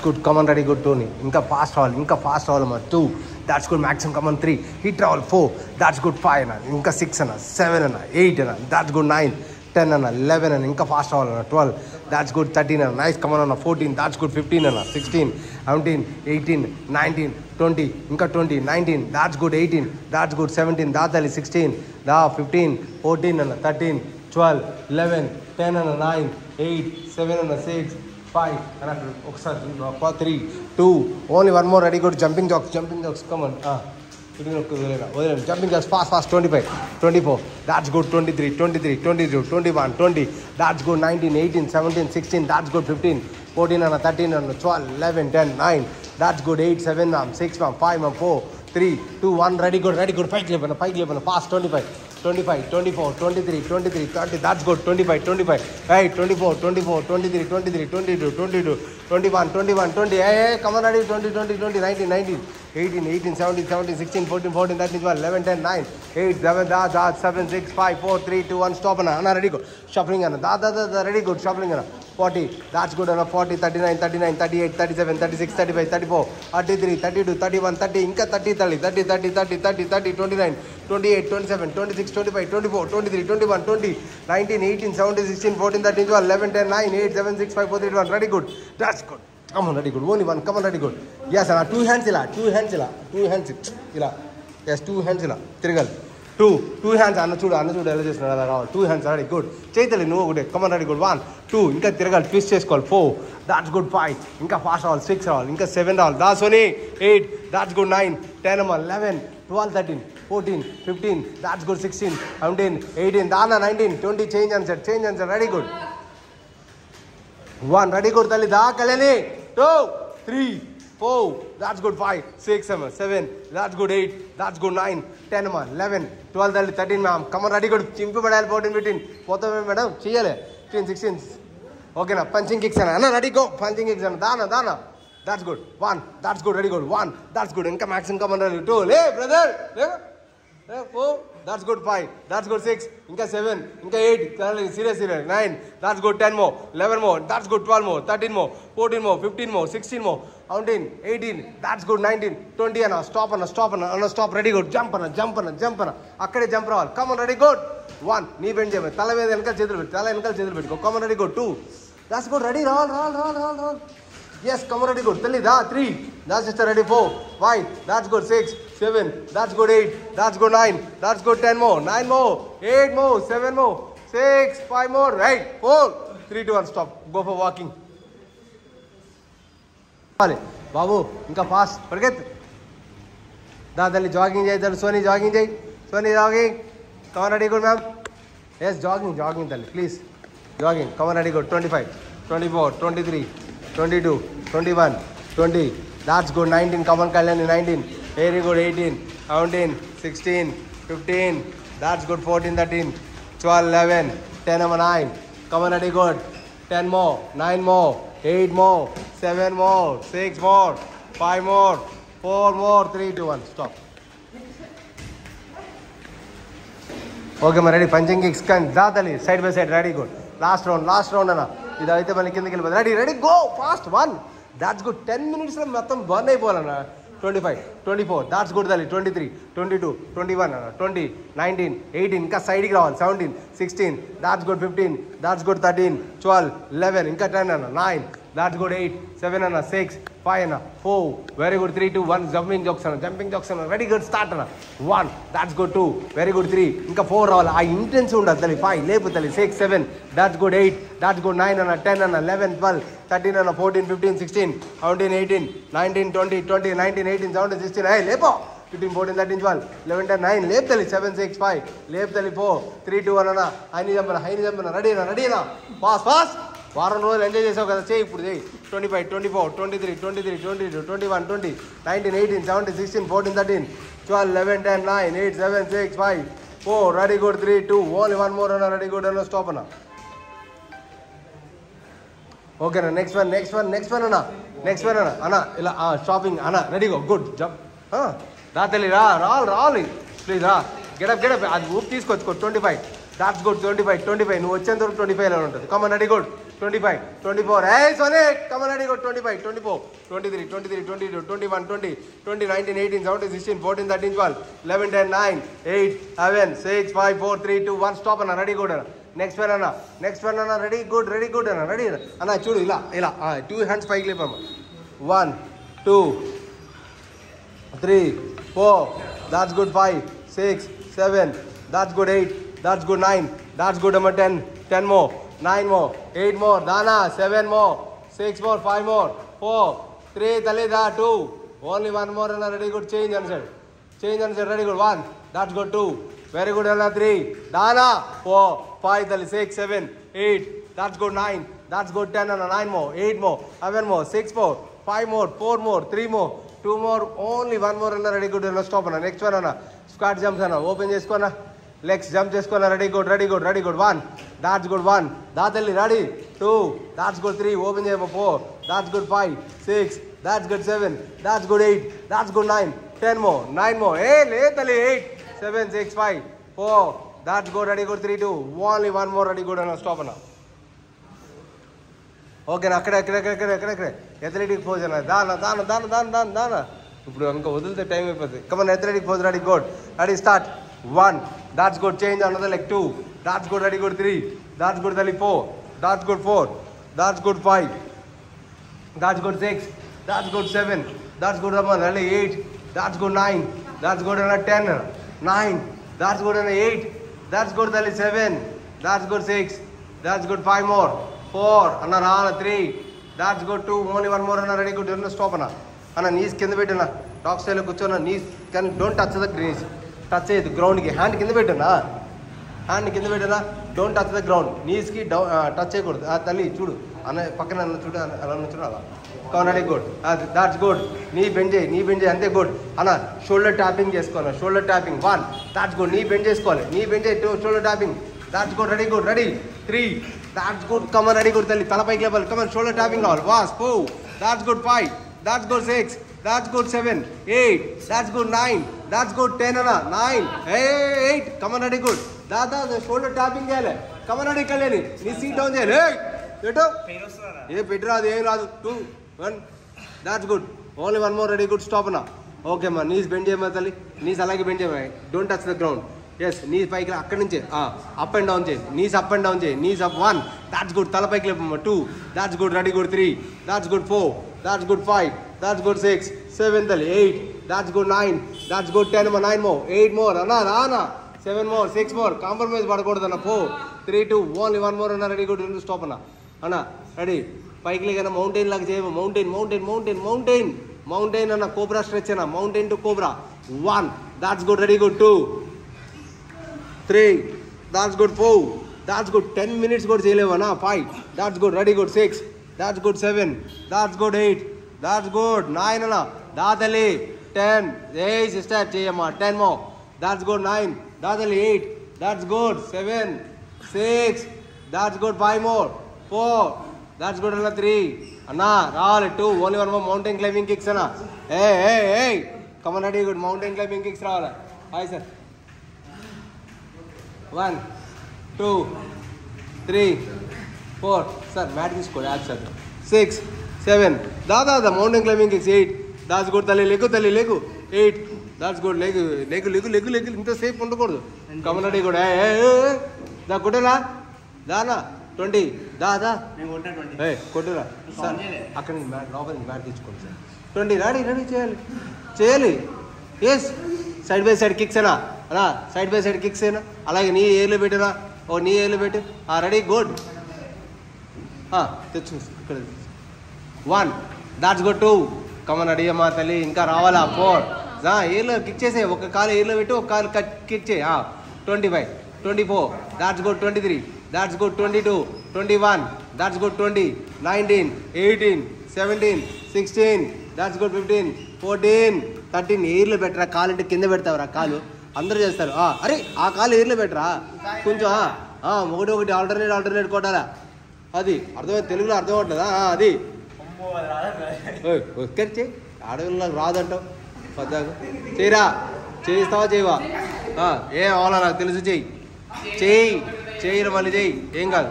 good. Come on, ready, good, Tony. Inka fast roll, ma. 2. That's good. Maximum, come on, 3. Hit roll, 4. That's good. 5, na. Inka 6, na. 7, na. 8, na. That's good. 9, 10, na. 11, na. Inka fast roll, na. 12. That's good. 13, na. Nice, come on, na. 14. That's good. 15, na. 16, 17, 18, 19, 20. Inka 20, 19. That's good. 18. That's good. 17. That's 16. 15, 14, na. 13, 12, 11, 10, na. 9, 8, 7, na. 6, 5, and 3, 2, only one more, ready, good, jumping jocks, come on, jumping jocks, fast, 25, 24, that's good, 23, 22, 21, 20, that's good, 19, 18, 17, 16, that's good, 15, 14, and 13, and 12, 11, 10, 9, that's good, 8, 7, 6, 5, 4, 3, 2, 1, ready, good, 5, fast, 25, 25, 24, 23, 30, that's good, 25, right, 24, 23, 22, 21, 20, hey, come on, ready, 20, 19, 18, 17, 16, 14, 13, 12, 11, 10, 9, 8, 7, 6, 5, 4, 3, 2, 1, stop, Anna, ready, good, shuffling, Anna, ready, good, shuffling, Anna, 40, that's good, Anna, 40, 39, 38, 37, 36, 35, 34, 33, 32, 31, 30, Inka 30, 29, 28, 27, 26, 25, 24, 23, 21, 20, 19, 18, 17, 16, 14, 13, 12, 11, 10, 9, 8, 7, 6, 5, 4, 3, 2, 1, ready, good, that's good. Come on, ready, good. Only one. Come on, ready, good. Yes, Anna. Two hands, ila. Yes, 2 hands, ila. Trigal. Two hands. Anna chuda. 2 hands, ready, good. Chaitali, no good. Come on, ready, good. 1, 2. Inka trigal. Twist chase call. 4. That's good. 5. Inka fast roll. 6 roll. Inka 7 roll. That's only 8. That's good. 9, 10, 11, 12, 13, 14, 15. That's good. 16, 17, 18. Dana 19, 20. Change answer. Ready, good. 1, ready, good, Tali, da, Kalani, 2, 3, 4, that's good, 5, 6, 7, that's good, 8, that's good, 9, 10, 11, 12, 13, ma'am, come on, ready, good, chimpu badal, 14, 15, potha madam, chiyale, 15, 16, okay, na, punching kicks, Anna, ready, go, punching kicks, Dana, that's good, 1, that's good, ready, good, 1, that's good, Inka maximum, come on, ready, 2, hey, brother, 4, that's good, 5, that's good, 6, Inka 7, Inka 8, serious, 9, that's good, 10 more, 11 more, that's good, 12 more, 13 more, 14 more, 15 more, 16 more, 17, 18, that's good, 19, 20, Anna, stop, ready, good, jump, Anna, akkade jump roll, come on, ready, good, 1, knee bend cheyama, tala meeda enkal cheduలు పెట్టుకో, come on, ready, good, 2, that's good, ready, roll, yes, come on, ready, good, tell da, 3, that's just ready, 4, 5, that's good, 6, 7, that's good, 8, that's good, 9, that's good, 10 more, 9 more, 8 more, 7 more, 6, 5 more, right, 4, 3, 2, 1, stop, go for walking. Babu, inka fast, forget. Dadali jogging jai, Sony jogging jai, come on, ready, good, ma'am. Yes, jogging, Dali, please, jogging, come on, ready, good, 25, 24, 23, 22, 21, 20, that's good, 19, come on, Kalyani, 19, very good, 18, 17, 16, 15, that's good, 14, 13, 12, 11, 10, 9, come on, ready, good, 10 more, 9 more, 8 more, 7 more, 6 more, 5 more, 4 more, 3, 2, 1, stop. Okay, ma, ready, punching kicks, Dadali, side by side, ready, good, last round, Anna. Ready, go, fast, 1, that's good, 10 minutes, burn 25, 24, that's good, Dali, 23, 22, 21, 20, 19, 18, inka side ki 17, 16, that's good, 15, that's good, 13, 12, 11, inka 10, 9, that's good, 8, 7, 6, 5, 4, very good, 3, 2, 1, jumping jocks, ready, good, start, 1, that's good, 2, very good, 3, inka 4, I intense unda, 5, lepu, 6, 7, that's good, 8, that's good, 9, 10, 11, 12, 13, 14, 15, 16, 17, 18, 19, 20, 19, 18, 17, 16, hey, lepo, 15, 14, 13, 12, 11, 10, 9, lep, 7, 6, 5, lep, 4, 3, 2, 1, high knee jump, ready, fast, వారం రోజులు enjoy చేసావు కదా, చేయి ఇప్పుడు చేయి, 25, 24, 23, 22, 21, 20, 19, 18, 17, 16, 14, 13, 12, 11, 10, 9, 8, 7, 6, 5, 4, ready, good, 3, 2, only one more, ready, good, stop, okay, next one, Anna, stopping, Anna, ready, go, good, jump, రా తల్లి, రా, please, get up, అది ఊపి తీసుకోవచ్చు, 25, దాట్స్ గుడ్ 25 నువ్వు వచ్చేంత వరకు 25 ఉంటుంది. కమన్ రెడీ గుడ్ 25 24 ఏ Soane come on ready good 25 24 23 22 21 20 20 19 18 17 16 14 13 12 11 10 9 8 7 6 5 4 3 2 1 stop అన్న రెడీ గుడ్ అన్న. నెక్స్ట్ వన్ అన్న రెడీ గుడ్ అన్న రెడీ అన్న చూడు ఇలా 2 హ్యాండ్స్ పైకి లేపమ్మ 1 2 3 4 that's good 5 6 7 that's good 8 that's good 9 that's good number 10 more 9 more 8 more dana 7 more 6 more 5 more 4 3 talida 2 only one more and ready good change answer ready good 1 that's good 2 very good and 3 dana 4 5 tali 6 7 8 that's good 9 that's good 10 and 9 more 8 more 11 more 6 more 5 more 4 more 3 more 2 more only one more and ready good and stop and next one and squat jumps and open cheskona legs jump cheskona ready good 1 that's good 1 dadali ready 2 that's good 3 open cheyama 4 that's good 5 6 that's good 7 that's good 8 that's good 9 10 more 9 more hey letali 8 7 6 5 4 that's good ready good 3 2 only one more ready good and stop and okay అక్కడ athletic pose అన్న దానా ఇప్పుడు ఇంకా వదిలితే time అయిపోతుంది. Come on athletic pose ready good ready start 1 that's good change another leg 2 that's good ready good 3 that's good తల్లి 4 that's good 4 that's good 5 that's good 6 that's good 7 that's good అమ్మ ready 8 that's good 9 that's good అన్న 10 9 that's good అన్న 8 that's good తల్లి 7 that's good 6 that's good 5 more 4 అన్న రాన 3 that's good 2 only one more అన్న ready good stop అన్న knees కింద పెట్టిన టాక్ స్టైల్లో కూర్చోన్న నీస్ కానీ don't touch the knees touch చేయదు గ్రౌండ్కి హ్యాండ్ కింద పెట్టినా డోంట్ టచ్ ద గ్రౌండ్ నీస్కి టచ్ చేయకూడదు. తల్లి చూడు అన్న పక్కన అన్న చూడు అలా చూడు అలా కాన్ ready good that's good knee bend చేయి అంతే గుడ్ అన్న షోల్డర్ ట్యాపింగ్ చేసుకోవాలి shoulder tapping 1 that's good knee bend చేసుకోవాలి 2 shoulder tapping that's good ready 3 that's good come on ready good tali tala payiki level come on shoulder tapping all was 4 that's good 5 that's good 6 that's good 7 8 that's good 9 that's good 10 ana 9 8 come on ready good dada the shoulder tapping cheyale come on ready kalleni nee seat down cheyale hey eto pain ostara ఏ పెట్టు రాదు ఏం రాదు 2 1 that's good only one more ready good stop na okay ma knees bend చేయమ tali knees alage bend చేయమ don't touch the ground yes knees పైకి అక్కడ నుంచి up and down చేయి knees up and down చేయి knees up 1 that's good తల పైకి లేపమ్మ 2 that's good ready good 3 that's good 4 that's good 5 that's good 6 7 తలి 8 that's good 9 that's good 10 9 more 8 more అన్న రానా 7 more 6 more compromise పడకూడదు అన్న 4 3 2 only one more అన్న ready good stop అన్న ready పైకి లేకన్నా మౌంటైన్ లాగా చేయము మౌంటైన్ అన్న కోబ్రా స్ట్రెచ్ అన్న mountain to cobra 1 that's good ready good 2 3 that's good 4 that's good 10 minutes good చేయలేవనా 5 that's good ready good 6 that's good 7 that's good 8 that's good 9 అన్న దాదలి 10 ఏ sister చేయమ్మా 10 more that's good 9 దాదలి 8 that's good 7 6 that's good 5 more 4 that's good అన్న 3 అన్న రావాలి 2 only one more mountain climbing kicks అన్న hey come on ready good mountain climbing kicks రావాలి hi sir 1 2 3 4 sir mat తీసుకోండి app sir 6 7 Dada mountain climbing kicks 8 that's good తల్లి లేకు 8 that's good లేకు ఇంతసేపు ఉండకూడదు కమనడి కూడా దా కొట్టరా దానా 20 దాదా కొట్టురా సార్ అక్కడ లోపల మ్యాట్ తీసుకోండి సార్ 20 రెడీ చేయాలి yes side by side kicks అనా సైడ్ బై సైడ్ కిక్స్ అయినా అలాగే నీ ఏళ్ళు పెట్టినా నీ ఏళ్ళు పెట్టు రెడీ గుడ్ తెచ్చు ఇక్కడ 1 దాట్స్ గుడ్ 2 కమన్ రెడీ అమ్మా తల్లి ఇంకా రావాలా 4 ఏళ్ళు కిక్ చేసే ఒక కాలు ఏళ్ళు పెట్టు ఒక కాలు కిక్ చేయి 25 24 that's good 23 that's good 22 21 that's good 20 19 18 17 16 that's good 15 14 13 ఏర్లు పెట్టరా కాలు అంటే కింద పెడతావురా కాలు అందరూ చేస్తారు అరే ఆ కాలు ఏర్లు పెట్టరా కొంచెం ఒకటి ఆల్టర్నేట్ కొట్టాలా అది అర్థమైంది తెలుగులో అర్థం అవట్లేదా అది చేయి ఆడపిల్లలకు రాదంటావు పద్దాకు చేయరా చేయిస్తావా చేయవా ఏం అవ్వాలా నాకు తెలుసు చెయ్యి చేయిరా మళ్ళీ చేయి, ఏం కాదు.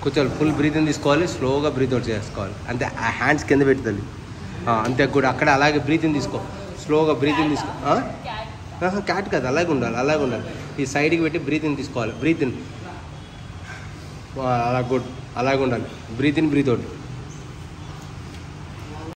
కూర్చోవాలి, ఫుల్ బ్రీతింగ్ తీసుకోవాలి, స్లోగా బ్రీత్ అవుట్ చేసుకోవాలి. అంతే, ఆ హ్యాండ్స్ కింద పెట్టుతుంది అంతే కూడా. అక్కడ అలాగే బ్రీతింగ్ తీసుకో, స్లోగా బ్రీతింగ్ తీసుకో. క్యాట్ కాదు, అలాగే ఉండాలి. ఈ సైడ్కి పెట్టి బ్రీతింగ్ తీసుకోవాలి. బ్రీత్ ఇన్, అలా గుడ్, అలాగే ఉండాలి. Breathe in, breathe out.